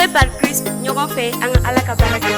Joy par Chris ɲɔgɔn fɛ an ka Ala ka baara kɛ.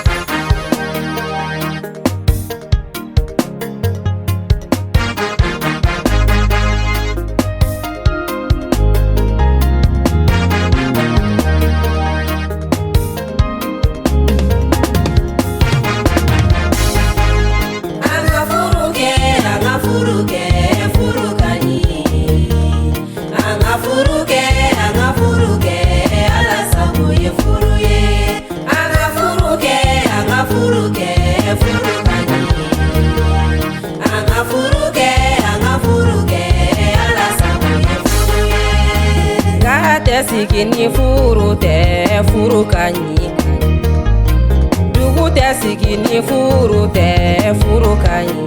Sigi ni furu tɛ furu ka ɲi, dugu tɛ sigi ni furu tɛ furu ka ɲi,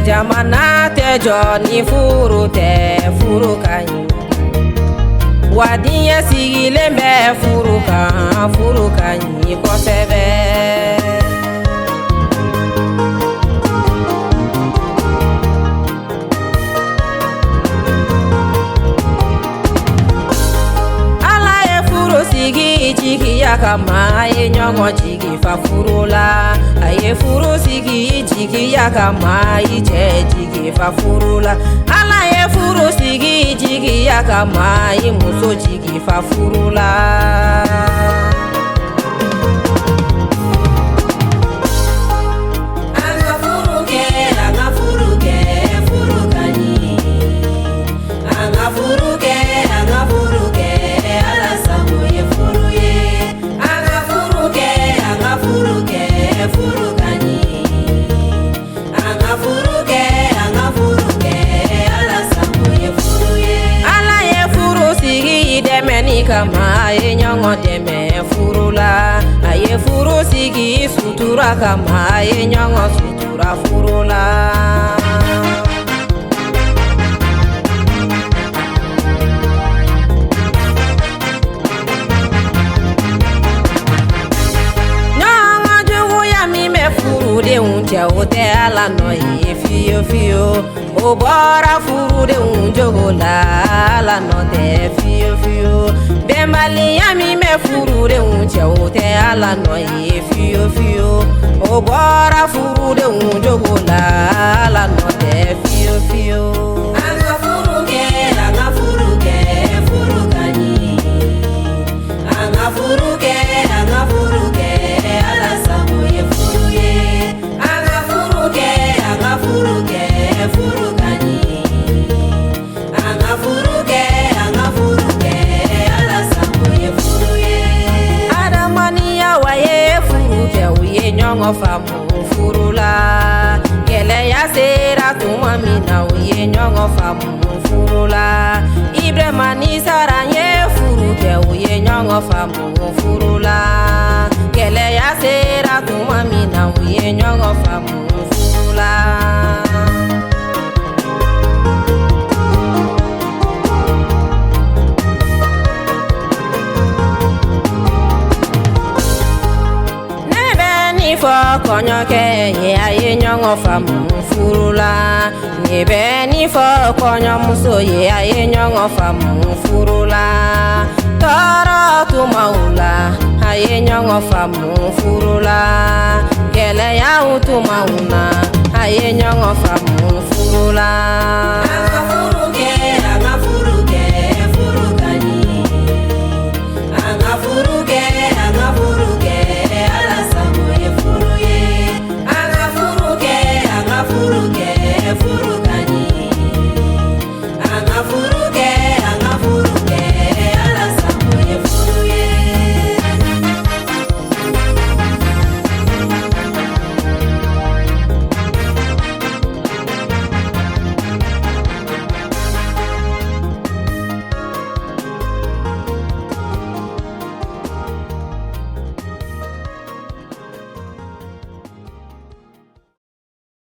jamana tɛ jɔ ni furu tɛ furu ka ɲi, wa diɲɛ sigilen bɛ furu ka ɲi kosɛbɛ. Jigiya kama a ye ɲɔgɔn jigi fa furu la, a ye furu sigi jigiya kama i cɛ jigi fa furu la, Ala ye furu sigi jigiya kama i muso jigi fa furu la. Kama a ye ɲɔgɔn dɛmɛ furu la, a ye furu sigi sutura kama a ye ɲɔgɔn sutura furu la. Ɲɔgɔn juguya min bɛ furudenw cɛ o tɛ Ala nɔ ye fiyewu fiyewu, o bɔra furudenw jogo la, Ala nɔ tɛ fiyewu fiyewu. Bɛnbaliya min bɛ furudenw cɛ o tɛ Ala nɔ ye fiyewu fiyewu, o bɔra furudenw jogo la, Ala nɔ tɛ fiyewu fiyewu. An ka furu kɛ furu ka ɲi, an ka furu kɛ Ala sago ye furu ye, an ka furu kɛ furu ka ɲi, an ka furu kɛ Ala sago ye furu ye. Adamaniya wa ye furu kɛ u ye ɲɔgɔn faamu furu la, gɛlɛya sera tuma min na u ye ɲɔgɔn faamu furu la, Ibrahima ni Sara ye furu kɛ u ye ɲɔgɔn faamu furu la, gɛlɛya sera tuma min na u ye ɲɔgɔn faamu furu la. Fɔ kɔɲɔkɛ ye a ye ɲɔgɔn faamu furu la, ne bɛ ni fɔ kɔɲɔmuso ye a ye ɲɔgɔn faamu furu la, tɔɔrɔ tumaw la a ye ɲɔgɔn faamu furu la, gɛlɛyaw tumaw na a ye ɲɔgɔn faamu furu la.